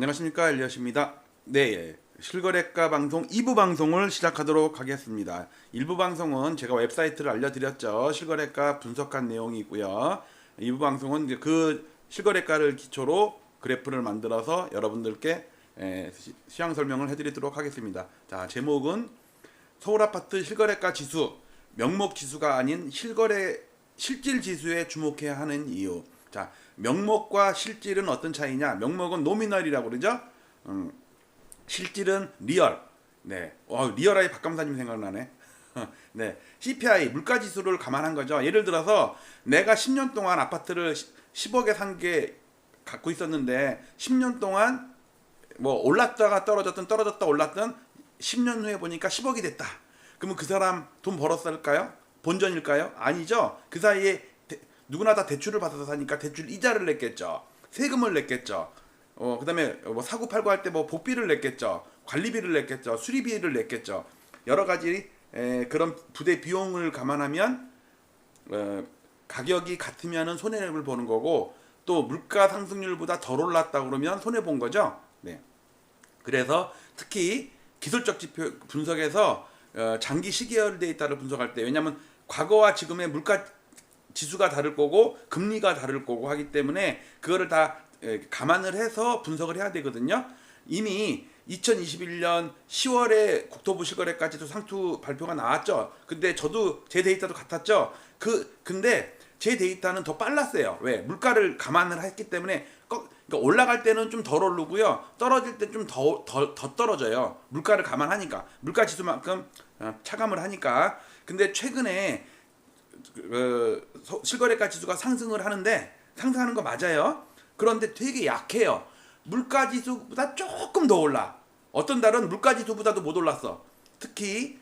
안녕하십니까, 엘리엇입니다. 네, 실거래가 방송 2부 방송을 시작하도록 하겠습니다. 1부 방송은 제가 웹사이트를 알려드렸죠. 실거래가 분석한 내용이 있고요. 2부 방송은 이제 그 실거래가를 기초로 그래프를 만들어서 여러분들께 시황 설명을 해드리도록 하겠습니다. 자, 제목은 서울아파트 실거래가 지수, 명목 지수가 아닌 실질 지수에 주목해야 하는 이유. 자, 명목과 실질은 어떤 차이냐? 명목은 노미널이라고 그러죠. 실질은 리얼. 네, 리얼하게 박감사님 생각나네. 네, CPI 물가지수를 감안한 거죠. 예를 들어서 내가 10년 동안 아파트를 10억에 산 게 갖고 있었는데 10년 동안 뭐 올랐다가 떨어졌다 올랐던 10년 후에 보니까 10억이 됐다. 그러면 그 사람 돈 벌었을까요? 본전일까요? 아니죠. 그 사이에 누구나 다 대출을 받아서 사니까 대출 이자를 냈겠죠. 세금을 냈겠죠. 그다음에 뭐 사고 팔고 할 때 뭐 복비를 냈겠죠. 관리비를 냈겠죠. 수리비를 냈겠죠. 여러 가지 그런 부대 비용을 감안하면 가격이 같으면은 손해를 보는 거고, 또 물가 상승률보다 덜 올랐다 그러면 손해 본 거죠. 네. 그래서 특히 기술적 지표 분석에서 장기 시계열 데이터를 분석할 때, 왜냐하면 과거와 지금의 물가 지수가 다를 거고 금리가 다를 거고 하기 때문에 그거를 다 감안을 해서 분석을 해야 되거든요. 이미 2021년 10월에 국토부 실거래가지수 상투 발표가 나왔죠. 근데 저도 제 데이터도 같았죠. 근데 제 데이터는 더 빨랐어요. 왜? 물가를 감안을 했기 때문에 그러니까 올라갈 때는 좀 덜 오르고요. 떨어질 때 좀 더 떨어져요. 물가를 감안하니까. 물가 지수만큼 차감을 하니까. 근데 최근에 실거래가 지수가 상승을 하는데, 상승하는 거 맞아요. 그런데 되게 약해요. 물가 지수보다 조금 더 올라. 어떤 달은 물가 지수보다도 못 올랐어. 특히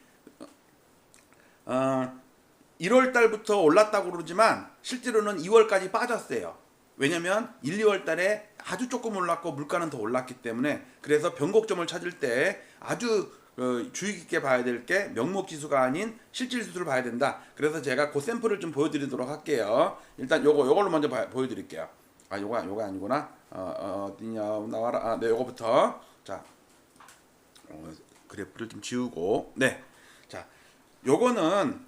1월 달부터 올랐다고 그러지만 실제로는 2월까지 빠졌어요. 왜냐면 1, 2월 달에 아주 조금 올랐고 물가는 더 올랐기 때문에. 그래서 변곡점을 찾을 때 아주 주의 깊게 봐야 될 게 명목 지수가 아닌 실질 지수를 봐야 된다. 그래서 제가 그 샘플을 좀 보여드리도록 할게요. 일단 요걸로 먼저 보여드릴게요. 요거 아니구나. 어디냐, 나와라. 네, 요거부터. 자, 그래프를 좀 지우고. 네, 자, 요거는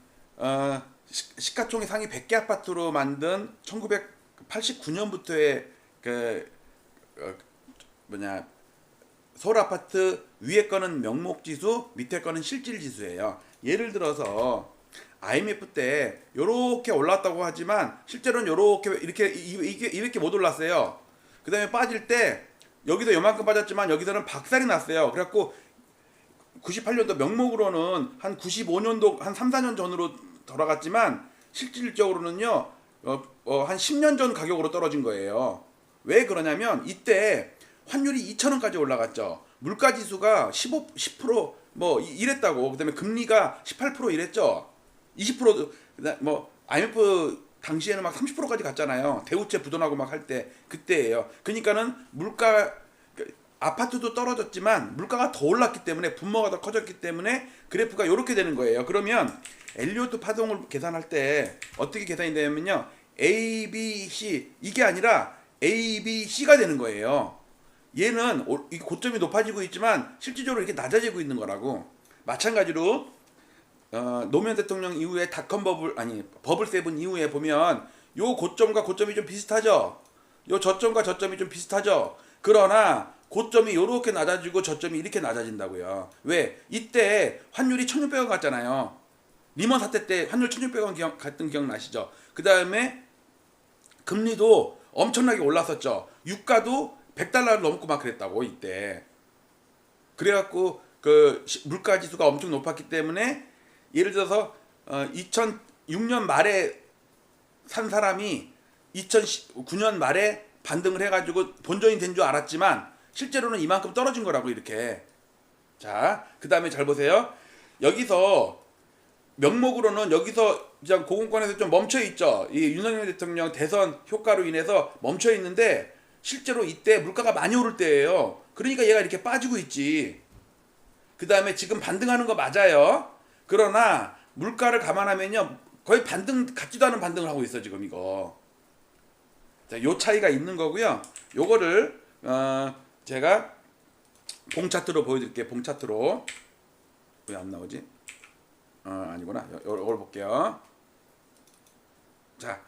시가총액 상위 100개 아파트로 만든 1989년부터의 서울 아파트 위에 거는 명목 지수, 밑에 거는 실질 지수예요. 예를 들어서 IMF 때 요렇게 올랐다고 하지만 실제로는 요렇게 이렇게 못 올랐어요. 그다음에 빠질 때 여기도 요만큼 빠졌지만 여기서는 박살이 났어요. 그래갖고 98년도 명목으로는 한 95년도 한 3, 4년 전으로 돌아갔지만 실질적으로는요 한 10년 전 가격으로 떨어진 거예요. 왜 그러냐면 이때 환율이 2,000원까지 올라갔죠. 물가 지수가 10% 뭐 이랬다고. 그다음에 금리가 18% 이랬죠. 20% 뭐 IMF 당시에는 막 30%까지 갔잖아요. 대우채 부도나고 막 할 때 그때예요. 그러니까는 물가 아파트도 떨어졌지만 물가가 더 올랐기 때문에, 분모가 더 커졌기 때문에 그래프가 이렇게 되는 거예요. 그러면 엘리오트 파동을 계산할 때 어떻게 계산이 되냐면요, A, B, C 이게 아니라 A, B, C가 되는 거예요. 얘는 고점이 높아지고 있지만 실질적으로 이렇게 낮아지고 있는 거라고. 마찬가지로 노무현 대통령 이후에 닷컴 버블 세븐 이후에 보면 요 고점과 고점이 좀 비슷하죠. 요 저점과 저점이 좀 비슷하죠. 그러나 고점이 요렇게 낮아지고 저점이 이렇게 낮아진다고요. 왜? 이때 환율이 1,600원 갔잖아요. 리먼 사태 때 환율 1,600원 갔던 기억 나시죠? 그 다음에 금리도 엄청나게 올랐었죠. 유가도 100달러를 넘고 막 그랬다고 이때. 그래갖고 그 물가 지수가 엄청 높았기 때문에, 예를 들어서 2006년 말에 산 사람이 2009년 말에 반등을 해가지고 본전이 된 줄 알았지만 실제로는 이만큼 떨어진 거라고 이렇게. 자, 그 다음에 잘 보세요. 여기서 명목으로는 여기서 그냥 고공권에서 좀 멈춰 있죠. 이 윤석열 대통령 대선 효과로 인해서 멈춰 있는데 실제로 이때 물가가 많이 오를 때예요. 그러니까 얘가 이렇게 빠지고 있지. 그 다음에 지금 반등하는 거 맞아요. 그러나 물가를 감안하면요 거의 반등 같지도 않은 반등을 하고 있어 지금 이거. 자, 요 차이가 있는 거고요. 요거를 제가 봉 차트로 보여드릴게요. 봉 차트로. 왜 안 나오지? 아니구나. 이걸 볼게요. 자,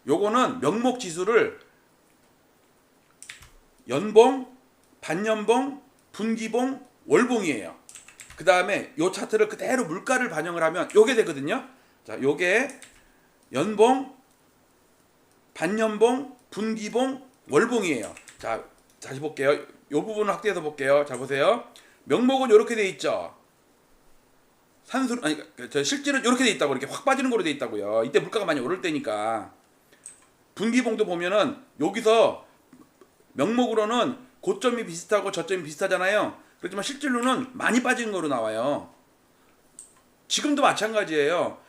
요거는 명목 지수를 연봉, 반년봉, 분기봉, 월봉이에요. 그 다음에 요 차트를 그대로 물가를 반영을 하면 요게 되거든요. 자, 요게 연봉, 반년봉, 분기봉, 월봉이에요. 자, 다시 볼게요. 요 부분을 확대해서 볼게요. 자, 보세요. 명목은 요렇게 돼 있죠. 산수 아니 저 실질은 이렇게 돼 있다고, 이렇게 확 빠지는 거로 돼 있다고요. 이때 물가가 많이 오를 때니까. 분기봉도 보면은 여기서 명목으로는 고점이 비슷하고 저점이 비슷하잖아요. 그렇지만 실질로는 많이 빠진 거로 나와요. 지금도 마찬가지예요.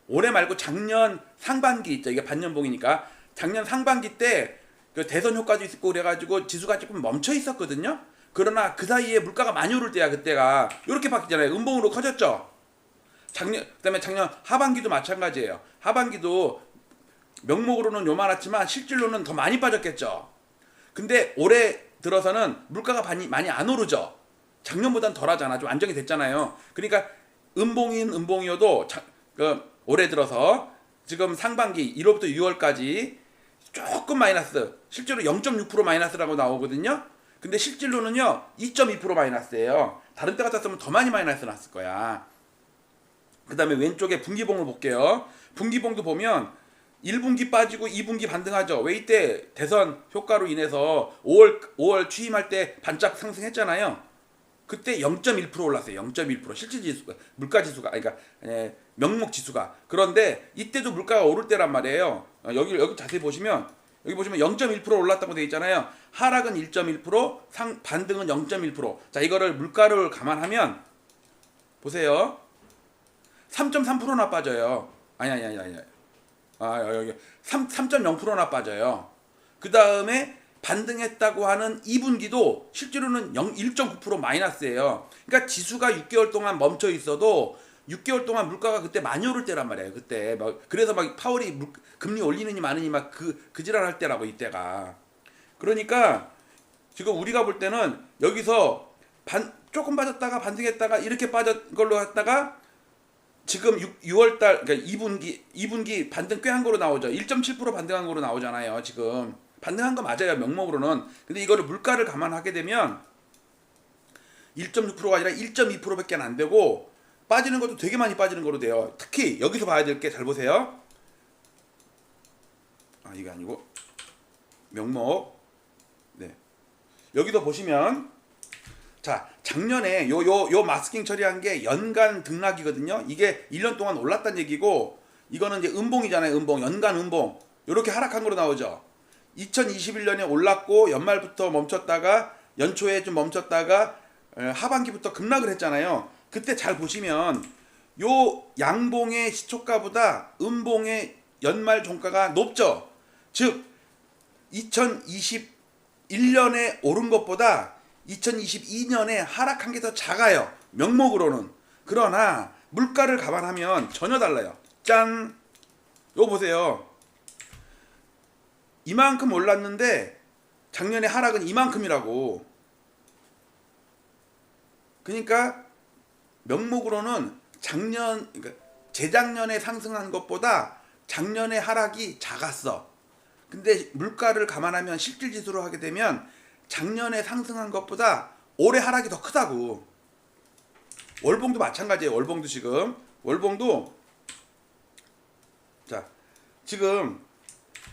올해 말고 작년 상반기 있죠. 이게 반년봉이니까 작년 상반기 때 그 대선 효과도 있었고 그래가지고 지수가 조금 멈춰 있었거든요. 그러나 그 사이에 물가가 많이 오를 때야 그때가 이렇게 바뀌잖아요. 음봉으로 커졌죠. 그다음에 작년 하반기도 마찬가지예요. 하반기도 명목으로는 요만했지만 실질로는 더 많이 빠졌겠죠. 근데 올해 들어서는 물가가 많이 안 오르죠. 작년보단 덜하잖아. 좀 안정이 됐잖아요. 그러니까 음봉인 음봉이어도 올해 들어서 지금 상반기 1월부터 6월까지 조금 마이너스, 실제로 0.6% 마이너스라고 나오거든요. 근데 실질로는요 2.2% 마이너스예요. 다른 때 같았으면 더 많이 마이너스 났을 거야. 그 다음에 왼쪽에 분기봉을 볼게요. 분기봉도 보면 1분기 빠지고 2분기 반등하죠. 왜 이때 대선 효과로 인해서 5월 취임할 때 반짝 상승했잖아요. 그때 0.1% 올랐어요. 0.1% 실질 지수가, 물가 지수가, 그러니까 명목 지수가. 그런데 이때도 물가가 오를 때란 말이에요. 여기 자세히 보시면 여기 보시면 0.1% 올랐다고 돼 있잖아요. 하락은 1.1%, 반등은 0.1%. 자, 이거를 물가를 감안하면 보세요. 3.3%나 빠져요. 아니. 여기 3.0%나 빠져요. 그 다음에 반등했다고 하는 2분기도 실제로는 1.9% 마이너스예요. 그러니까 지수가 6개월 동안 멈춰 있어도 6개월 동안 물가가 그때 많이 오를 때란 말이에요. 그때 그래서 막 파월이 금리 올리느니 마느니 막 그 지랄 할 때라고 이때가. 그러니까 지금 우리가 볼 때는 여기서 조금 빠졌다가 반등했다가 이렇게 빠진 걸로 했다가 지금 6월달 그러니까 2분기 반등 꽤 한 거로 나오죠. 1.7% 반등한 거로 나오잖아요. 지금 반등한 거 맞아요. 명목으로는. 근데 이거를 물가를 감안하게 되면 1.6%가 아니라 1.2%밖에 안 되고 빠지는 것도 되게 많이 빠지는 거로 돼요. 특히 여기서 봐야 될 게, 잘 보세요. 이게 아니고 명목. 네. 여기도 보시면 자, 작년에 요 마스킹 처리한 게 연간 등락이거든요. 이게 1년 동안 올랐다는 얘기고, 이거는 이제 음봉이잖아요. 음봉, 연간 음봉. 요렇게 하락한 거로 나오죠. 2021년에 올랐고 연말부터 멈췄다가 연초에 좀 멈췄다가 하반기부터 급락을 했잖아요. 그때 잘 보시면 요 양봉의 시초가보다 음봉의 연말 종가가 높죠. 즉 2021년에 오른 것보다 2022년에 하락한 게 더 작아요. 명목으로는. 그러나 물가를 감안하면 전혀 달라요. 짠! 요거 보세요. 이만큼 올랐는데 작년에 하락은 이만큼이라고. 그러니까 명목으로는 그러니까 재작년에 상승한 것보다 작년에 하락이 작았어. 근데 물가를 감안하면 실질 지수로 하게 되면 작년에 상승한 것보다 올해 하락이 더 크다고. 월봉도 마찬가지예요. 월봉도 자, 지금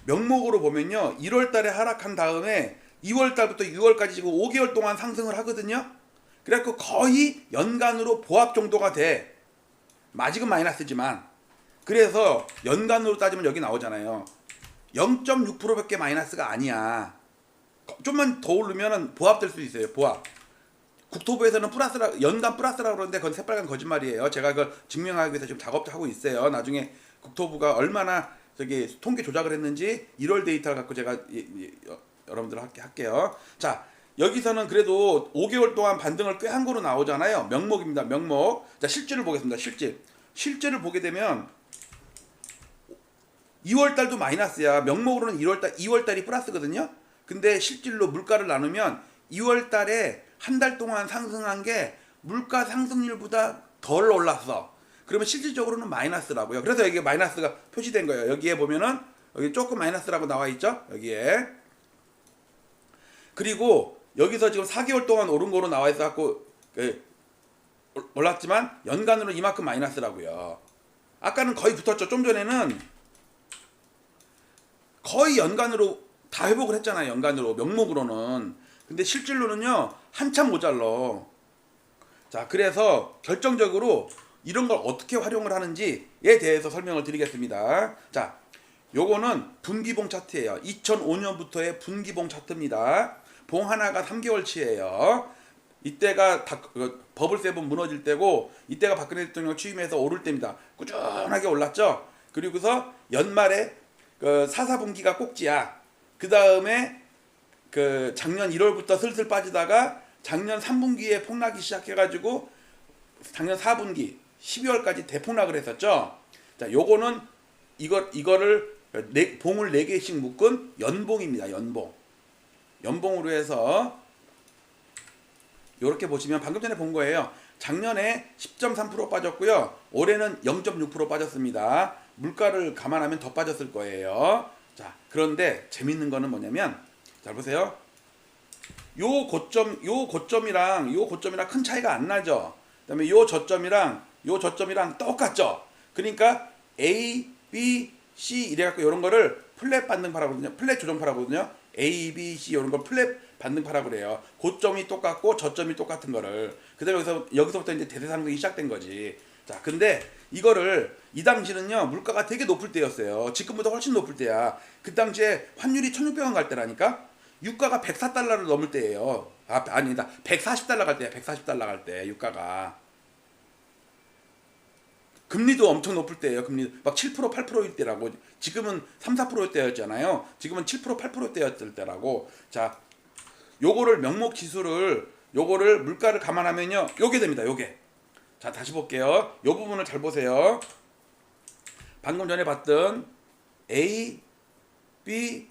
명목으로 보면요 1월 달에 하락한 다음에 2월 달부터 6월까지 지금 5개월 동안 상승을 하거든요. 그래갖고 거의 연간으로 보합 정도가 돼. 아직은 마이너스지만. 그래서 연간으로 따지면 여기 나오잖아요. 0.6%밖에 마이너스가 아니야. 좀만 더 오르면 보합될 수 있어요. 보합. 국토부에서는 연간 플러스라고 그러는데 그건 새빨간 거짓말이에요. 제가 그걸 증명하기 위해서 지금 작업도 하고 있어요. 나중에 국토부가 얼마나 통계 조작을 했는지 1월 데이터를 갖고 제가 여러분들 할게요. 자, 여기서는 그래도 5개월 동안 반등을 꽤 한 거로 나오잖아요. 명목입니다. 명목. 자, 실질을 보겠습니다. 실질을 보게 되면 2월 달도 마이너스야. 명목으로는 2월 달이 플러스거든요. 근데 실질로 물가를 나누면 2월 달에 한 달 동안 상승한 게 물가 상승률보다 덜 올랐어. 그러면 실질적으로는 마이너스라고요. 그래서 여기 마이너스가 표시된 거예요. 여기에 보면은 여기 조금 마이너스라고 나와 있죠. 여기에. 그리고 여기서 지금 4개월 동안 오른 거로 나와 있어 갖고 올랐지만 연간으로 이만큼 마이너스라고요. 아까는 거의 붙었죠. 좀 전에는 거의 연간으로 다 회복을 했잖아요. 연간으로 명목으로는. 근데 실질로는요 한참 모자러. 자, 그래서 결정적으로 이런 걸 어떻게 활용을 하는지에 대해서 설명을 드리겠습니다. 자, 요거는 분기봉 차트예요. 2005년부터의 분기봉 차트입니다. 봉 하나가 3개월치예요. 이때가 버블 세븐 무너질 때고, 이때가 박근혜 대통령 취임해서 오를 때입니다. 꾸준하게 올랐죠. 그리고서 연말에 4분기가 꼭지야. 그 다음에 작년 1월부터 슬슬 빠지다가 작년 3분기에 폭락이 시작해가지고 작년 4분기 12월까지 대폭락을 했었죠. 자, 요거는 이거를 봉을 4개씩 묶은 연봉입니다. 연봉으로 해서 요렇게 보시면 방금 전에 본 거예요. 작년에 10.3% 빠졌고요. 올해는 0.6% 빠졌습니다. 물가를 감안하면 더 빠졌을 거예요. 자, 그런데 재밌는 거는 뭐냐면, 잘 보세요. 요 고점이랑 큰 차이가 안 나죠. 그다음에 요 저점이랑 똑같죠. 그러니까 A, B, C 이래갖고 이런 거를 플랫 반등파라고 하거든요. 플랫 조정파라고 하거든요. A, B, C 이런 걸 플랫 반등파라고 그래요. 고점이 똑같고 저점이 똑같은 거를. 그다음에 여기서부터 이제 대세 상승이 시작된 거지. 자, 근데 이거를 이 당시는요 물가가 되게 높을 때였어요. 지금보다 훨씬 높을 때야. 그 당시에 환율이 1,600원 갈 때라니까. 유가가 104달러를 넘을 때예요. 아니다. 140달러 갈 때야. 140달러 갈 때 유가가. 금리도 엄청 높을 때예요. 금리 막 7%, 8%일 때라고. 지금은 3, 4%일 때였잖아요. 지금은 7%, 8%일 때였을 때라고. 자, 요거를 명목 지수를 요거를 물가를 감안하면요. 요게 됩니다. 요게. 자, 다시 볼게요. 요 부분을 잘 보세요. 방금 전에 봤던 A, B,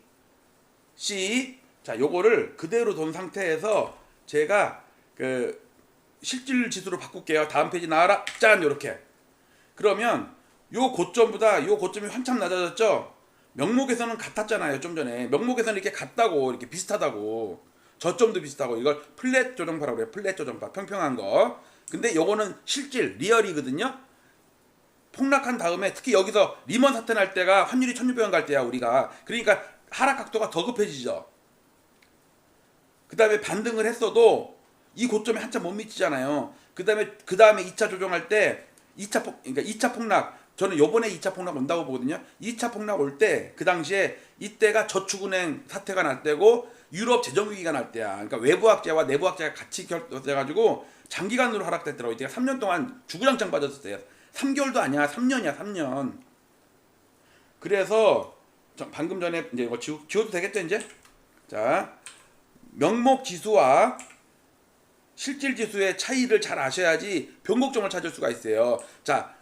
C. 자, 요거를 그대로 둔 상태에서 제가 실질 지수로 바꿀게요. 다음 페이지 나와라. 짠, 요렇게. 그러면 요 고점이 한참 낮아졌죠. 명목에서는 같았잖아요. 좀 전에 명목에서는 이렇게 같다고, 이렇게 비슷하다고, 저점도 비슷하고. 이걸 플랫 조정파라고 그래요. 플랫 조정파, 평평한 거. 근데 요거는 실질 리얼이거든요. 폭락한 다음에 특히 여기서 리먼 사태 날 때가 환율이 1,600원 갈 때야 우리가. 그러니까 하락 각도가 더 급해지죠. 그 다음에 반등을 했어도 이 고점에 한참 못 미치잖아요. 그 다음에 2차 조정할 때 2차 폭락, 저는 요번에 2차 폭락 온다고 보거든요. 2차 폭락 올 때 그 당시에 이때가 저축은행 사태가 날 때고 유럽 재정위기가 날 때야. 그러니까 외부 악재와 내부 악재가 같이 결합돼가지고 장기간으로 하락됐더라고. 이때가 3년 동안 주구장창 빠졌을 때야. 3개월도 아니야. 3년이야. 3년. 그래서 방금 전에 이제 뭐 지워도 되겠죠 이제? 자, 명목 지수와 실질 지수의 차이를 잘 아셔야지 변곡점을 찾을 수가 있어요. 자,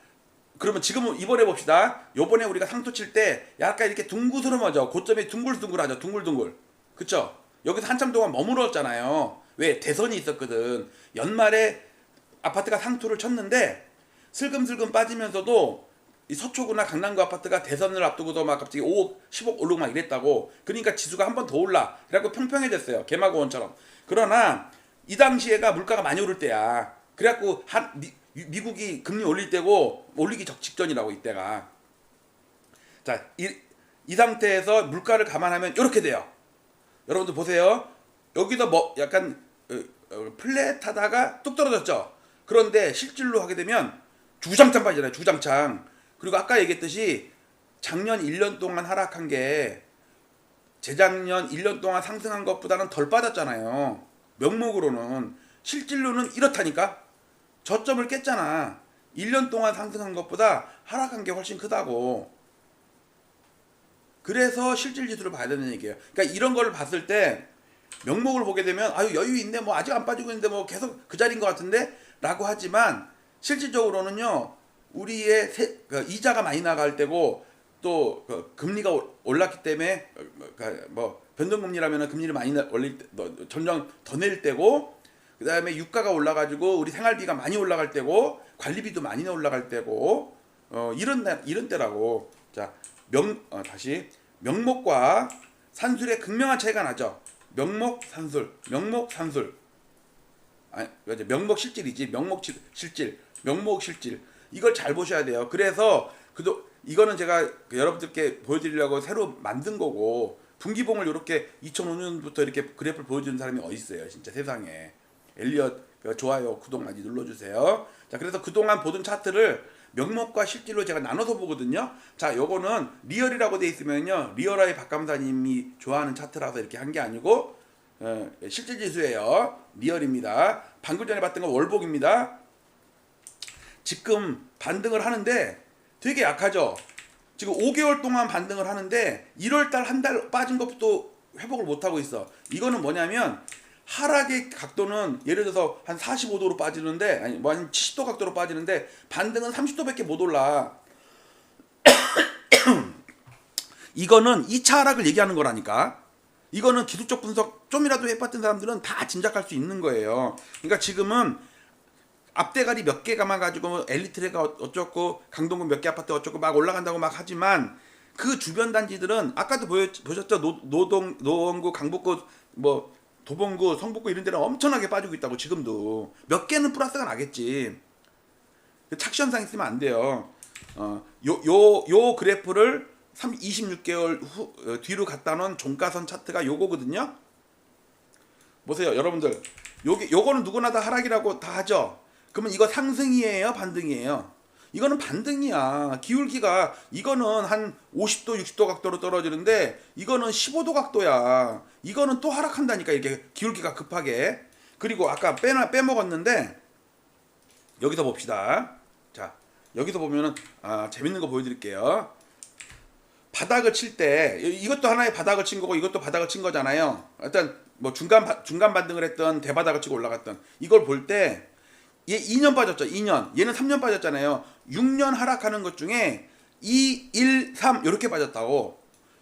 그러면 지금 이번에 봅시다. 요번에 우리가 상투 칠 때 약간 이렇게 둥그스름하죠. 고점이 둥글둥글하죠. 둥글둥글. 그쵸? 여기서 한참 동안 머물렀잖아요. 왜? 대선이 있었거든. 연말에 아파트가 상투를 쳤는데 슬금슬금 빠지면서도 이 서초구나 강남구 아파트가 대선을 앞두고도 막 갑자기 5억, 10억 오르고 막 이랬다고. 그러니까 지수가 한 번 더 올라. 그래갖고 평평해졌어요. 개마고원처럼. 그러나 이 당시에가 물가가 많이 오를 때야. 그래갖고 미국이 금리 올릴 때고 올리기 직전이라고 이때가. 자, 이 상태에서 물가를 감안하면 이렇게 돼요. 여러분들 보세요. 여기서 뭐 약간 플랫하다가 뚝 떨어졌죠. 그런데 실질로 하게 되면 주장창 빠지잖아요. 주장창. 그리고 아까 얘기했듯이 작년 1년 동안 하락한 게 재작년 1년 동안 상승한 것보다는 덜 빠졌잖아요. 명목으로는. 실질로는 이렇다니까. 저점을 깼잖아. 1년 동안 상승한 것보다 하락한 게 훨씬 크다고. 그래서 실질 지수를 봐야 되는 얘기예요. 그러니까 이런 걸 봤을 때 명목을 보게 되면 아유 여유 있네, 뭐 아직 안 빠지고 있는데 뭐 계속 그 자리인 것 같은데 라고 하지만 실질적으로는요 우리의 이자가 많이 나갈 때고 또 금리가 올랐기 때문에 변동금리라면 금리를 많이 올릴 때, 점점 더 내릴 때고, 그 다음에 유가가 올라가지고 우리 생활비가 많이 올라갈 때고, 관리비도 많이 올라갈 때고, 이런 때라고. 자, 다시 명목과 산술의 극명한 차이가 나죠. 명목 산술, 명목 산술. 아니, 명목 실질이지. 명목 실질. 이걸 잘 보셔야 돼요. 그래서 이거는 제가 여러분들께 보여드리려고 새로 만든 거고, 분기봉을 이렇게 2005년부터 이렇게 그래프를 보여주는 사람이 어디 있어요, 진짜 세상에. 엘리엇 좋아요, 구독 많이 눌러주세요. 자, 그래서 그동안 보던 차트를 명목과 실질로 제가 나눠서 보거든요. 자, 요거는 리얼이라고 돼 있으면요, 리얼아이 박감사님이 좋아하는 차트라서 이렇게 한 게 아니고 실질 지수예요. 리얼입니다. 방금 전에 봤던 건 월복입니다. 지금 반등을 하는데 되게 약하죠. 지금 5개월 동안 반등을 하는데 1월달 한 달 빠진 것부터 회복을 못하고 있어. 이거는 뭐냐면 하락의 각도는 예를 들어서 한 45도로 빠지는데, 아니 뭐 한 70도 각도로 빠지는데 반등은 30도밖에 못 올라. 이거는 2차 하락을 얘기하는 거라니까. 이거는 기술적 분석 좀이라도 해봤던 사람들은 다 짐작할 수 있는 거예요. 그러니까 지금은 앞대가리 몇 개 감아가지고 엘리트레가 어쩌고 강동구 몇 개 아파트 어쩌고 막 올라간다고 막 하지만, 그 주변 단지들은 아까도 보셨죠? 노원구, 강북구, 뭐 도봉구, 성북구 이런 데는 엄청나게 빠지고 있다고. 지금도 몇 개는 플러스가 나겠지. 착시현상 있으면 안 돼요. 요 그래프를 26개월 뒤로 갖다 놓은 종가선 차트가 요거거든요. 보세요, 여러분들. 요거는 누구나 다 하락이라고 다 하죠. 그러면 이거 상승이에요, 반등이에요? 이거는 반등이야. 기울기가 이거는 한 50도, 60도 각도로 떨어지는데 이거는 15도 각도야. 이거는 또 하락한다니까, 이렇게 기울기가 급하게. 그리고 아까 빼먹었는데 여기서 봅시다. 자, 여기서 보면은 재밌는 거 보여드릴게요. 바닥을 칠 때 이것도 하나의 바닥을 친 거고 이것도 바닥을 친 거잖아요. 일단 뭐 중간 반등을 했던 대바닥을 치고 올라갔던 이걸 볼 때 얘 2년 빠졌죠. 2년. 얘는 3년 빠졌잖아요. 6년 하락하는 것 중에 2, 1, 3 이렇게 빠졌다고.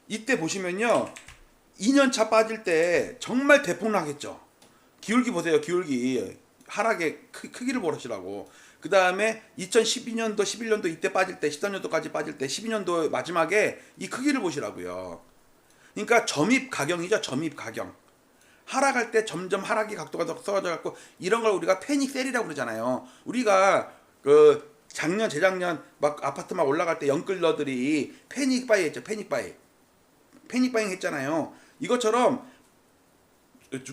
이때 보시면요, 2년 차 빠질 때 정말 대폭락했죠. 기울기 보세요. 기울기 하락의 크기를 보시라고. 그 다음에 2012년도 11년도 이때 빠질 때 13년도까지 빠질 때 12년도 마지막에 이 크기를 보시라고요. 그러니까 점입 가경이죠. 점입 가경. 하락할 때 점점 하락의 각도가 더 썩어져 갖고 이런 걸 우리가 패닉 셀이라고 그러잖아요. 우리가 그 작년 재작년 막 아파트 막 올라갈 때 영끌러들이 패닉 바이 했죠. 패닉 바잉 했잖아요. 이것처럼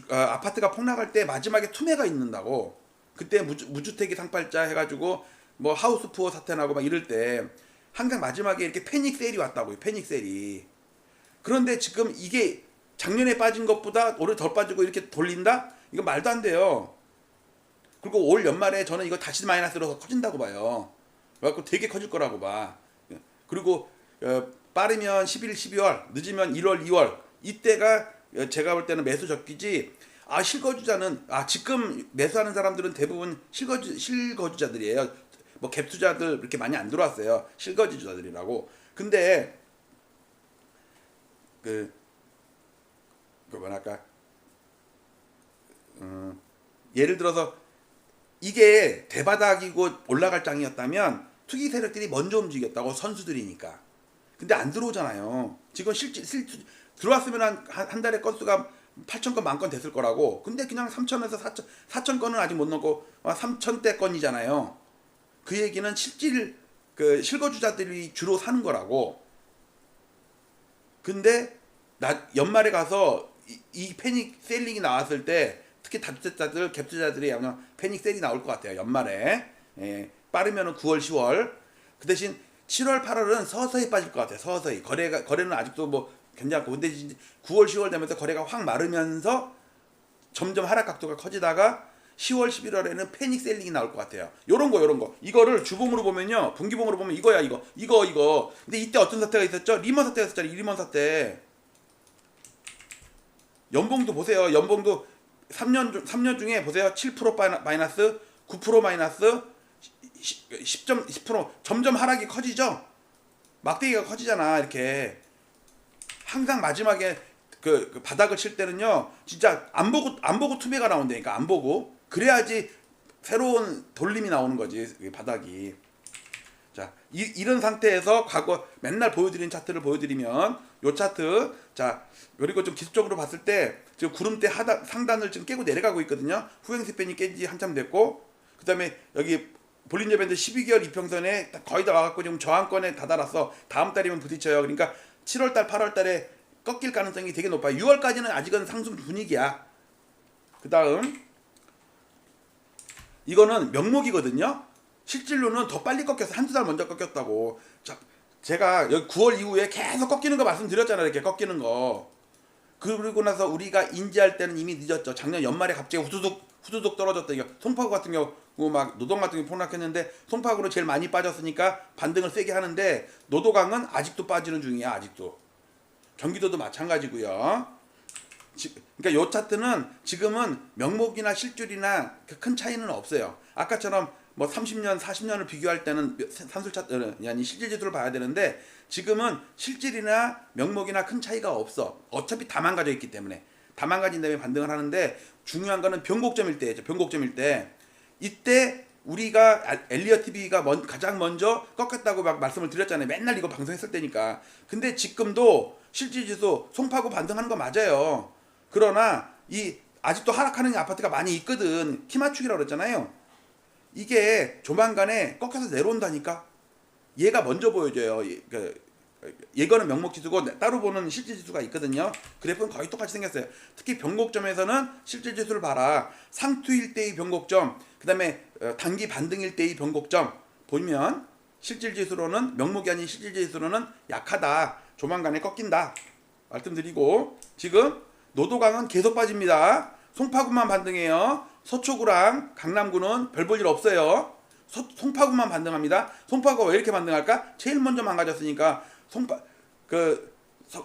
아파트가 폭락할 때 마지막에 투매가 있는다고. 그때 무주택이 상팔자 해가지고 뭐 하우스 푸어 사태 나고 막 이럴 때 항상 마지막에 이렇게 패닉 셀이 왔다고요. 패닉 셀이. 그런데 지금 이게 작년에 빠진 것보다 올해 덜 빠지고 이렇게 돌린다? 이거 말도 안 돼요. 그리고 올 연말에 저는 이거 다시 마이너스로 더 커진다고 봐요. 그래갖고 되게 커질 거라고 봐. 그리고 빠르면 11, 12월, 늦으면 1월, 2월 이때가 제가 볼 때는 매수 적기지. 실거주자는 지금 매수하는 사람들은 대부분 실거주자들이에요. 뭐 갭투자들 이렇게 많이 안 들어왔어요. 실거주자들이라고. 근데 예를 들어서 이게 대바닥이고 올라갈 장이었다면 투기 세력들이 먼저 움직였다고. 선수들이니까. 근데 안 들어오잖아요. 지금 들어왔으면 한 달에 건수가 8,000건 10,000건 됐을 거라고. 근데 그냥 3,000에서 4,000건은 아직 못 넣고 3,000대 건이잖아요. 그 얘기는 실거주자들이 주로 사는 거라고. 근데 연말에 가서 이 패닉 셀링이 나왔을 때 특히 다주택자들, 갭투자들이 아마 패닉 셀이 나올 것 같아요. 연말에. 빠르면은 9월, 10월. 그 대신 7월, 8월은 서서히 빠질 것 같아요. 서서히. 거래는 아직도 뭐 괜찮고. 근데 9월, 10월 되면서 거래가 확 마르면서 점점 하락 각도가 커지다가 10월, 11월에는 패닉 셀링이 나올 것 같아요. 요런 거. 이거를 주봉으로 보면요. 분기봉으로 보면 이거야, 이거. 근데 이때 어떤 사태가 있었죠? 리먼 사태가 있었잖아요. 리먼 사태. 연봉도 보세요. 연봉도 3년 중에 보세요. 7% 마이너스, 9% 마이너스, 10% 점점 하락이 커지죠. 막대기가 커지잖아. 이렇게 항상 마지막에 그 바닥을 칠 때는요 진짜 안 보고 투매가 나온다니까. 안 보고 그래야지 새로운 돌림이 나오는 거지 바닥이. 자, 이런 상태에서 과거 맨날 보여드린 차트를 보여드리면 요 차트, 자 그리고 좀 기술적으로 봤을 때 지금 구름대 상단을 지금 깨고 내려가고 있거든요. 후행세 팬이 깬지 한참 됐고, 그 다음에 여기 볼린저 밴드 12개월 이평선에 거의 다 와갖고 지금 저항권에 다다랐어. 다음 달이면 부딪혀요. 그러니까 7월달 8월달에 꺾일 가능성이 되게 높아요. 6월까지는 아직은 상승 분위기야. 그 다음 이거는 명목이거든요. 실질로는 더 빨리 꺾여서 한두 달 먼저 꺾였다고. 자, 제가 여기 9월 이후에 계속 꺾이는 거 말씀드렸잖아요. 이렇게 꺾이는 거. 그러고 나서 우리가 인지할 때는 이미 늦었죠. 작년 연말에 갑자기 후두둑 떨어졌다. 이거 송파구 같은 경우 막 노동 같은 경우 폭락했는데 송파구로 제일 많이 빠졌으니까 반등을 세게 하는데 노도강은 아직도 빠지는 중이야. 아직도. 경기도도 마찬가지고요. 그러니까 요 차트는 지금은 명목이나 실줄이나 큰 차이는 없어요. 아까처럼 뭐 30년, 40년을 비교할 때는 산술 차트 아니 실질지수를 봐야 되는데 지금은 실질이나 명목이나 큰 차이가 없어. 어차피 다 망가져 있기 때문에. 다 망가진 다음에 반등을 하는데 중요한 거는 변곡점일 때죠. 변곡점일 때. 이때 우리가 엘리엇 TV가 가장 먼저 꺾였다고 막 말씀을 드렸잖아요. 맨날 이거 방송했을 때니까. 근데 지금도 실질지수 송파구 반등하는 거 맞아요. 그러나 이 아직도 하락하는 아파트가 많이 있거든. 키 맞추기라고 그랬잖아요. 이게 조만간에 꺾여서 내려온다니까. 얘가 먼저 보여줘요. 얘거는 명목지수고 따로 보는 실질지수가 있거든요. 그래프는 거의 똑같이 생겼어요. 특히 변곡점에서는 실질지수를 봐라. 상투일 때의 변곡점, 그 다음에 단기 반등일 때의 변곡점 보면 실질지수로는 명목이 아닌 실질지수로는 약하다. 조만간에 꺾인다 말씀드리고, 지금 노도강은 계속 빠집니다. 송파구만 반등해요. 서초구랑 강남구는 별 볼 일 없어요. 송파구만 반등합니다. 송파구가 왜 이렇게 반등할까? 제일 먼저 망가졌으니까.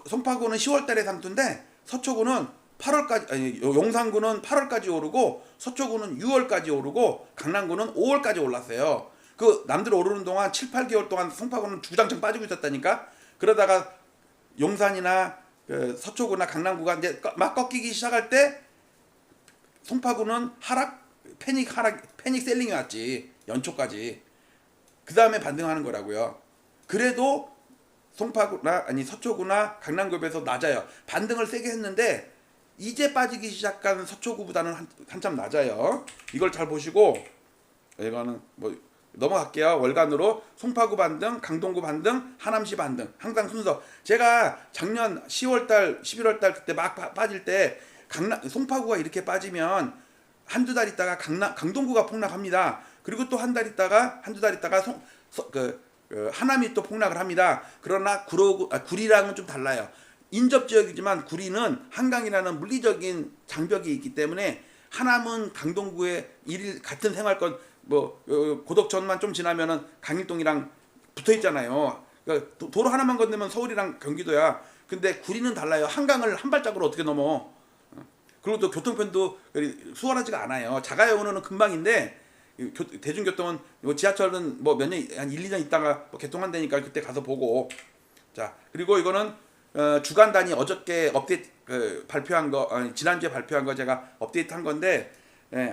송파구는 10월달에 상투인데 서초구는 8월까지, 아니 용산구는 8월까지 오르고 서초구는 6월까지 오르고 강남구는 5월까지 올랐어요. 그 남들 오르는 동안 7, 8개월 동안 송파구는 주구장창 빠지고 있었다니까. 그러다가 용산이나 서초구나 강남구가 이제 막 꺾이기 시작할 때 송파구는 패닉 셀링이 왔지. 연초까지. 그 다음에 반등하는 거라고요. 그래도 송파구나 아니 서초구나 강남구에서 낮아요. 반등을 세게 했는데 이제 빠지기 시작한 서초구보다는 한참 낮아요. 이걸 잘 보시고, 이거는 뭐 넘어갈게요. 월간으로 송파구 반등, 강동구 반등, 하남시 반등. 항상 순서. 제가 작년 10월달, 11월달 그때 막 빠질 때 송파구가 이렇게 빠지면 한두 달 있다가 강동구가 폭락합니다. 그리고 또 한두 달 있다가 하남이 또 폭락을 합니다. 그러나 구리랑은 좀 달라요. 인접지역이지만 구리는 한강이라는 물리적인 장벽이 있기 때문에 하남은 강동구의 일일 같은 생활권 고덕천만 좀 지나면은 강일동이랑 붙어 있잖아요. 그러니까 도로 하나만 건너면 서울이랑 경기도야. 근데 구리는 달라요. 한강을 한 발짝으로 어떻게 넘어? 그리고 또 교통편도 수월하지가 않아요. 자가용으로는 금방인데 대중교통은 지하철은 뭐 몇 년, 한 1, 2년 있다가 개통한다니까 그때 가서 보고. 자, 그리고 이거는 주간 단위 어저께 업데이트 발표한 거, 지난주에 발표한 거 제가 업데이트한 건데,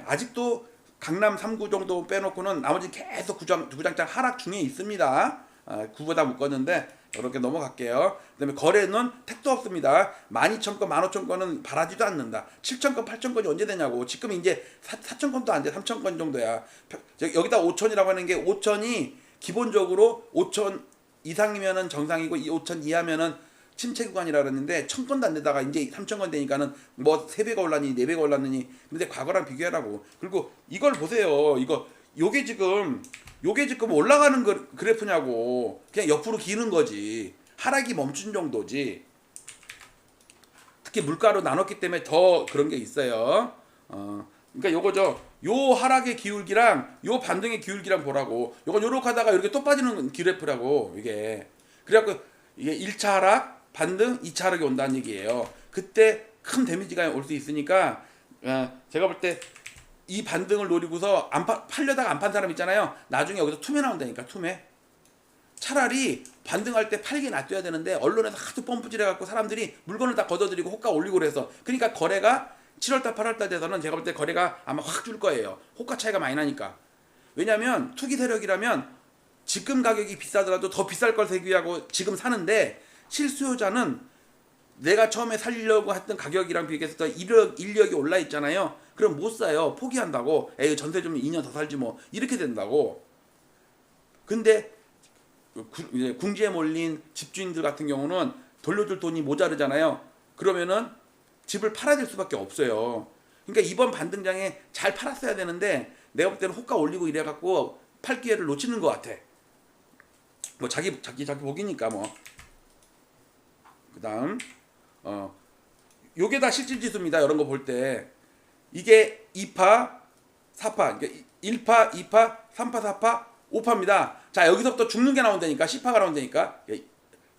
아직도 강남 3구 정도 빼놓고는 나머지 계속 주구장창 하락 중에 있습니다. 9보다 묶었는데 이렇게 넘어갈게요. 그 다음에 거래는 택도 없습니다. 12,000건, 15,000건은 바라지도 않는다. 7,000건, 8,000건이 언제 되냐고. 지금 이제 4,000건도 안 돼. 3,000건 정도야. 여기다 5,000이라고 하는 게 5,000이 기본적으로 5,000 이상이면은 정상이고 5,000 이하면은 침체 구간이라 그랬는데 1,000건도 안 되다가 이제 3,000건 되니까는 뭐 3배가 올랐니 4배가 올랐느니. 근데 과거랑 비교하라고. 그리고 이걸 보세요. 요게 지금 올라가는 그래프냐고. 그냥 옆으로 기는 거지. 하락이 멈춘 정도지. 특히 물가로 나눴기 때문에 더 그런 게 있어요. 그러니까 요거죠. 요 하락의 기울기랑 요 반등의 기울기랑 보라고. 요거 요렇게 하다가 이렇게 또 빠지는 그래프라고 이게. 그래갖고 이게 1차 하락, 반등, 2차 하락이 온다는 얘기예요. 그때 큰 데미지가 올 수 있으니까 제가 볼 때 이 반등을 노리고서 팔려다가 안 판 사람 있잖아요. 나중에 여기서 투매 나온다니까. 투매. 차라리 반등할 때 팔게 놔둬야 되는데 언론에서 하도 펌프질해갖고 사람들이 물건을 다 걷어들이고 호가 올리고 그래서 그러니까 거래가 7월달 8월달 돼서는 제가 볼 때 거래가 아마 확 줄 거예요. 호가 차이가 많이 나니까. 왜냐하면 투기 세력이라면 지금 가격이 비싸더라도 더 비쌀 걸 대비하고 지금 사는데 실수요자는 내가 처음에 살려고 했던 가격이랑 비교해서 더 인력이 올라 있잖아요. 그럼 못 사요. 포기한다고. 에이 전세 좀 2년 더 살지 뭐 이렇게 된다고. 근데 궁지에 몰린 집주인들 같은 경우는 돌려줄 돈이 모자르잖아요. 그러면은 집을 팔아야 될 수밖에 없어요. 그러니까 이번 반등장에 잘 팔았어야 되는데 내가 볼 때는 호가 올리고 이래갖고 팔 기회를 놓치는 것 같아. 뭐 자기 복이니까 뭐. 그다음 요게 다 실질지수입니다. 이런 거 볼 때 이게 2파, 4파, 그러니까 1파, 2파, 3파, 4파, 5파입니다. 자 여기서부터 죽는 게 나온다니까. C파가 나온다니까.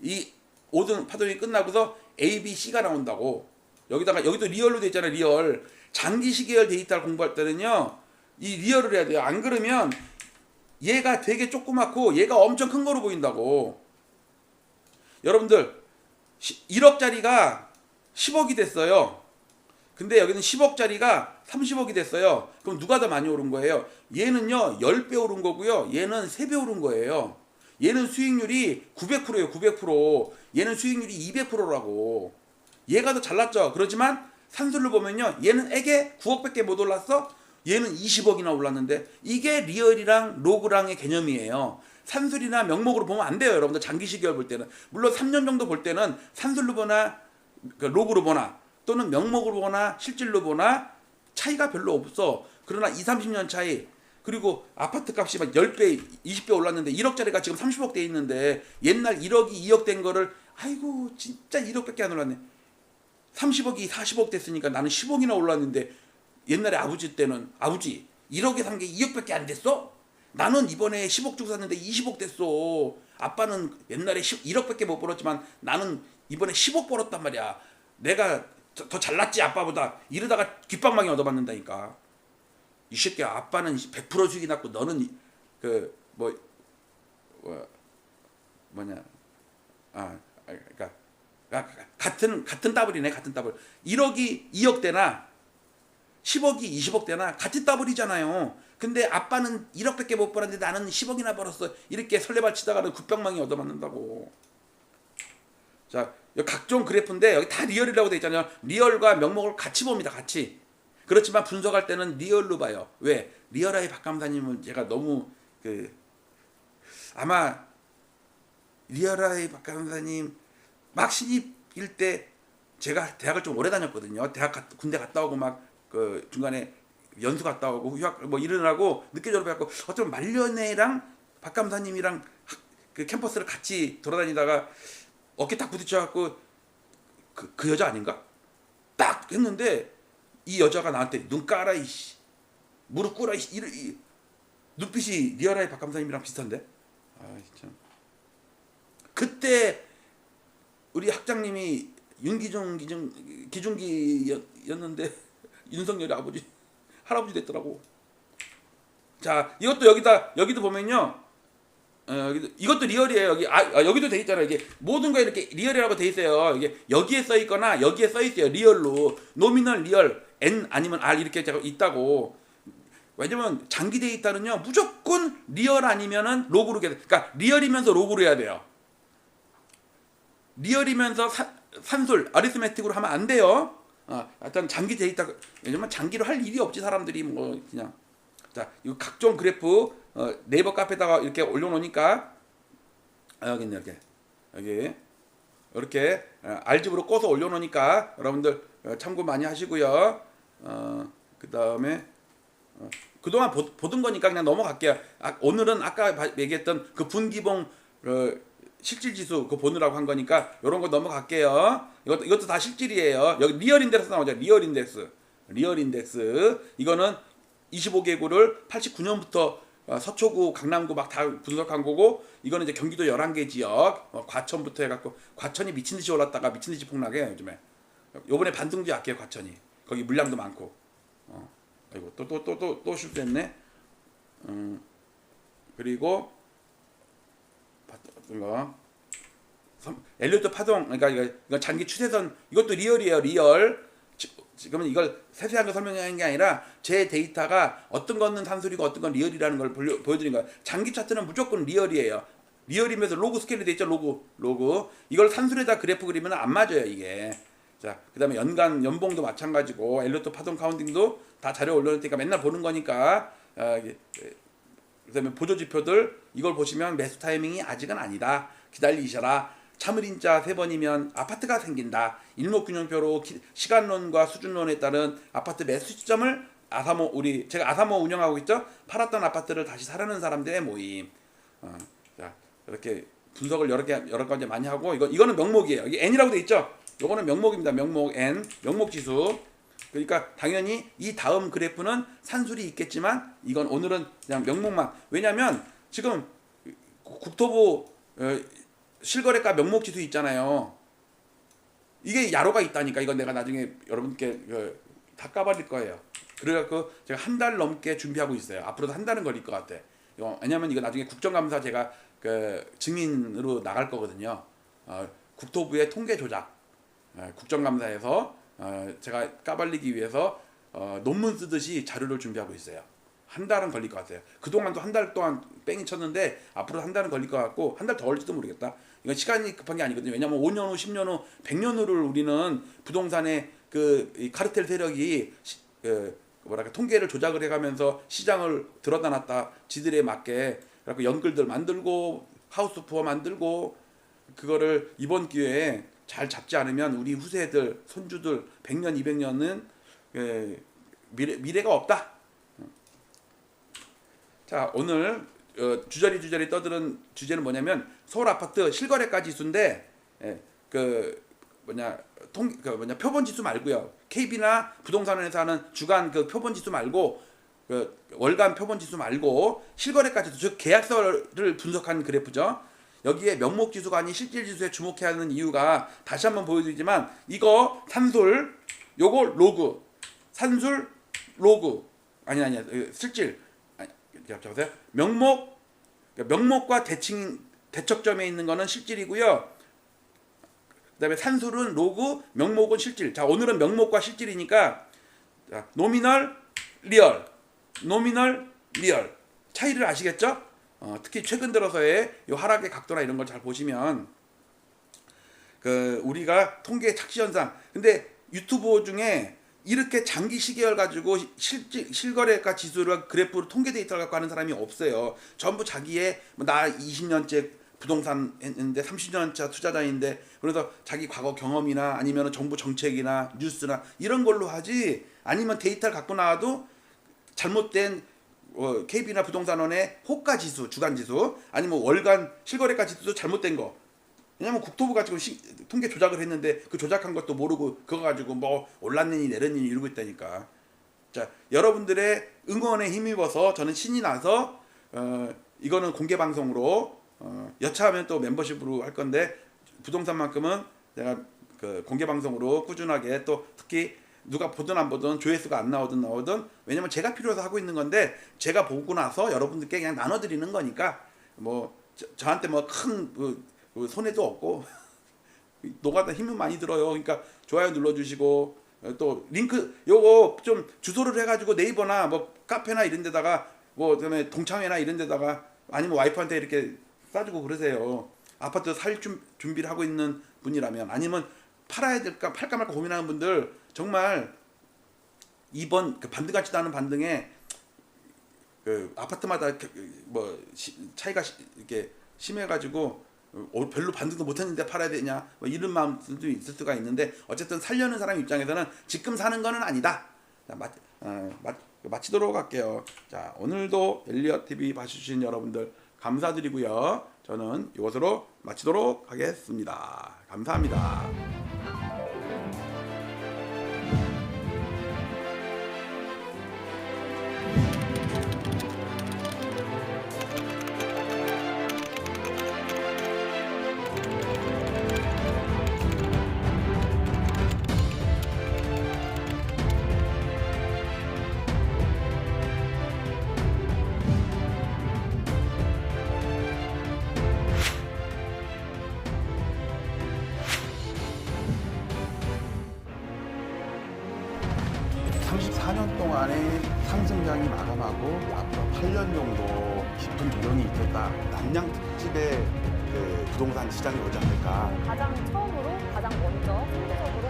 이 5등 파동이 끝나고서 A, B, C가 나온다고. 여기다가 여기도 리얼로 돼 있잖아요. 리얼. 장기 시계열 데이터를 공부할 때는요. 이 리얼을 해야 돼요. 안 그러면 얘가 되게 조그맣고 얘가 엄청 큰 거로 보인다고. 여러분들 1억짜리가 10억이 됐어요. 근데 여기는 10억짜리가 30억이 됐어요. 그럼 누가 더 많이 오른 거예요? 얘는요 10배 오른 거고요. 얘는 3배 오른 거예요. 얘는 수익률이 900%예요. 900%. 얘는 수익률이 200%라고. 얘가 더 잘났죠. 그렇지만 산술로 보면요. 얘는 에게 9억밖에 못 올랐어. 얘는 20억이나 올랐는데 이게 리얼이랑 로그랑의 개념이에요. 산술이나 명목으로 보면 안 돼요. 여러분들 장기 시계열 볼 때는. 물론 3년 정도 볼 때는 산술로 보나 로그로 보나 또는 명목으로 보나 실질로 보나 차이가 별로 없어. 그러나 20, 30년 차이 그리고 아파트 값이 막 10배, 20배 올랐는데 1억짜리가 지금 30억 돼 있는데 옛날 1억이 2억 된 거를 아이고 진짜 1억밖에 안 올랐네. 30억이 40억 됐으니까 나는 10억이나 올랐는데 옛날에 아버지 때는 아버지 1억에 산 게 2억밖에 안 됐어? 나는 이번에 10억 주고 샀는데 20억 됐어. 아빠는 옛날에 1억밖에 못 벌었지만 나는 이번에 10억 벌었단 말이야. 내가 더 잘났지 아빠보다. 이러다가 귓방망이 얻어맞는다니까. 이 새끼야 아빠는 100% 수익이 났고 너는 그러니까 같은 더블이네. 같은 더블. 1억이 2억 되나 10억이 20억 되나 같은 더블이잖아요. 근데 아빠는 1억밖에 못 벌었는데 나는 10억이나 벌었어. 이렇게 설레발 치다가는 굿병망이 얻어맞는다고. 자, 여기 각종 그래프인데 여기 다 리얼이라고 돼 있잖아요. 리얼과 명목을 같이 봅니다. 같이. 그렇지만 분석할 때는 리얼로 봐요. 왜? 리얼아이 박감사님은 제가 너무 아마 리얼아이 박감사님 막 신입일 때 제가 대학을 좀 오래 다녔거든요. 군대 갔다 오고 막 중간에 연수 갔다 오고 휴학 뭐 일어나고 늦게 졸업해갖고 어쩌면 말년애랑 박감사님이랑 그 캠퍼스를 같이 돌아다니다가 어깨 딱 부딪혀갖고 그 여자 아닌가? 딱 했는데 이 여자가 나한테 눈 까라 이씨 무릎 꿇어 이 눈빛이 리얼아이 박감사님이랑 비슷한데. 아 참. 그때 우리 학장님이 기중기였는데 윤석열이 할아버지 됐더라고. 자 이것도 여기도 보면요. 이것도 리얼이에요. 여기도 돼 있잖아요. 이게 모든 거에 이렇게 리얼이라고 돼 있어요. 이게 여기에 써 있거나 여기에 써 있어요. 리얼로 노미널 리얼 N 아니면 R 이렇게 있다고. 왜냐면 장기 데이터는요 무조건 리얼 아니면은 로그로 해야 돼. 그러니까 리얼이면서 로그로 해야 돼요. 리얼이면서 산술 아리스메틱으로 하면 안 돼요. 일단 장기 데이터 왜냐면 장기로 할 일이 없지 사람들이 뭐 그냥. 자, 이 각종 그래프 네이버 카페에다가 이렇게 올려놓으니까 여기 있네 이렇게 알집으로 꺼서 올려놓으니까 여러분들 참고 많이 하시고요. 그 다음에 그동안 보던 거니까 그냥 넘어갈게요. 오늘은 아까 얘기했던 그 분기봉 실질지수 그거 보느라고 한 거니까 이런 거 넘어갈게요. 이것도 다 실질이에요. 여기 리얼 인덱스 나오죠. 리얼 인덱스 이거는 25개구를 89년부터 서초구, 강남구 막 다 분석한 거고 이거는 이제 경기도 11개 지역 과천부터 해갖고 과천이 미친 듯이 올랐다가 미친 듯이 폭락해요 요즘에. 요번에 반등도 약해요 과천이. 거기 물량도 많고. 아이고 또 실수했네. 그리고 봤던 거 엘리어트 파동, 그러니까 이거 장기 추세선, 이것도 리얼이에요. 리얼. 지금은 이걸 세세한 거 설명하는 게 아니라 제 데이터가 어떤 거는 산술이고 어떤 건 리얼이라는 걸 보여드린 거예요. 장기 차트는 무조건 리얼이에요. 리얼이면서 로그 스케일이 돼 있죠. 로그. 이걸 산술에다 그래프 그리면 안 맞아요, 이게. 자, 그다음에 연봉도 마찬가지고 엘리어트 파동 카운팅도 다 자료 올려놓을 테니까 맨날 보는 거니까. 그다음에 보조 지표들 이걸 보시면 매수 타이밍이 아직은 아니다. 기다리셔라. 참을인자 3번이면 아파트가 생긴다. 일목균형표로 시간론과 수준론에 따른 아파트 매수 시점을 제가 아사모 운영하고 있죠. 팔았던 아파트를 다시 사려는 사람들의 모임. 자, 이렇게 분석을 여러 가지 많이 하고 이거는 명목이에요. 이게 N이라고 돼 있죠. 요거는 명목입니다. 명목 N, 명목 지수. 그러니까 당연히 이 다음 그래프는 산술이 있겠지만 이건 오늘은 그냥 명목만. 왜냐면 지금 국토부 실거래가 명목 지수 있잖아요. 이게 야로가 있다니까. 이건 내가 나중에 여러분께 다 까발릴 거예요. 그래갖고 제가 한 달 넘게 준비하고 있어요. 앞으로도 한 달은 걸릴 것 같아. 왜냐면 이거 나중에 국정감사 제가 증인으로 나갈 거거든요. 국토부의 통계 조작. 국정감사에서 제가 까발리기 위해서 논문 쓰듯이 자료를 준비하고 있어요. 한 달은 걸릴 것 같아요. 그동안도 한 달 동안 뺑이 쳤는데 앞으로 한 달은 걸릴 것 같고 한 달 더 걸릴지도 모르겠다. 이건 시간이 급한 게 아니거든요. 왜냐하면 5년 후, 10년 후, 100년 후를 우리는 부동산의 이 카르텔 세력이 통계를 조작을 해가면서 시장을 들어다 놨다. 지들에 맞게 그래갖고 연끌들 만들고 하우스푸어 만들고 그거를 이번 기회에 잘 잡지 않으면 우리 후세들, 손주들 100년, 200년은 미래가 없다. 자, 오늘 주저리 떠드는 주제는 뭐냐면 서울 아파트 실거래가 지수인데 표본 지수 말고요. KB나 부동산원에서 하는 주간 표본 지수 말고 월간 표본 지수 말고 실거래가 지수, 즉 계약서를 분석한 그래프죠. 여기에 명목 지수가 아닌 실질 지수에 주목해야 하는 이유가 다시 한번 보여드리지만 이거 산술, 요거 로그, 산술, 로그 아니야 실질 보세요. 명목과 대척점에 있는 거는 실질이고요. 그다음에 산술은 로그, 명목은 실질. 자, 오늘은 명목과 실질이니까 자, 노미널, 리얼 차이를 아시겠죠? 특히 최근 들어서의 요 하락의 각도나 이런 걸 잘 보시면 우리가 통계 착시 현상. 근데 유튜브 중에 이렇게 장기 시계열 가지고 실거래가 지수를 그래프로 통계 데이터를 갖고 하는 사람이 없어요. 전부 자기의 나 20년째 부동산 했는데 30년차 투자자인데 그래서 자기 과거 경험이나 아니면 정부 정책이나 뉴스나 이런 걸로 하지, 아니면 데이터를 갖고 나와도 잘못된 KB나 부동산원의 호가 지수, 주간 지수, 아니면 월간 실거래가 지수도 잘못된 거. 왜냐면 국토부가 지금 통계 조작을 했는데 그 조작한 것도 모르고 그거 가지고 뭐 올랐느니 내렸느니 이러고 있다니까. 자, 여러분들의 응원에 힘입어서 저는 신이 나서 이거는 공개 방송으로 여차하면 또 멤버십으로 할 건데 부동산만큼은 내가 공개 방송으로 꾸준하게, 또 특히 누가 보든 안 보든 조회수가 안 나오든 왜냐면 제가 필요해서 하고 있는 건데 제가 보고 나서 여러분들께 그냥 나눠드리는 거니까 뭐 저한테 뭐 큰 손해도 없고 노가다 힘은 많이 들어요. 그러니까 좋아요 눌러주시고 또 링크 요거 좀 주소를 해가지고 네이버나 뭐 카페나 이런 데다가 뭐 그다음에 동창회나 이런 데다가 아니면 와이프한테 이렇게 싸주고 그러세요. 아파트 살 준비를 하고 있는 분이라면, 아니면 팔아야 될까 팔까 말까 고민하는 분들 정말 이번 반등 같지도 않은 반등에 아파트마다 뭐 차이가 이렇게 심해가지고 별로 반등도 못했는데 팔아야 되냐 뭐 이런 마음도 있을 수가 있는데, 어쨌든 살려는 사람 입장에서는 지금 사는 거는 아니다. 자, 마치도록 할게요. 자, 오늘도 엘리엇 TV 봐주신 여러분들 감사드리고요. 저는 이것으로 마치도록 하겠습니다. 감사합니다. 상승장이 마감하고 앞으로 8년 정도 깊은 도전이 있겠다. 남양 특집의 그 부동산 시장이 오지 않을까. 가장 처음으로 가장 먼저 상대적으로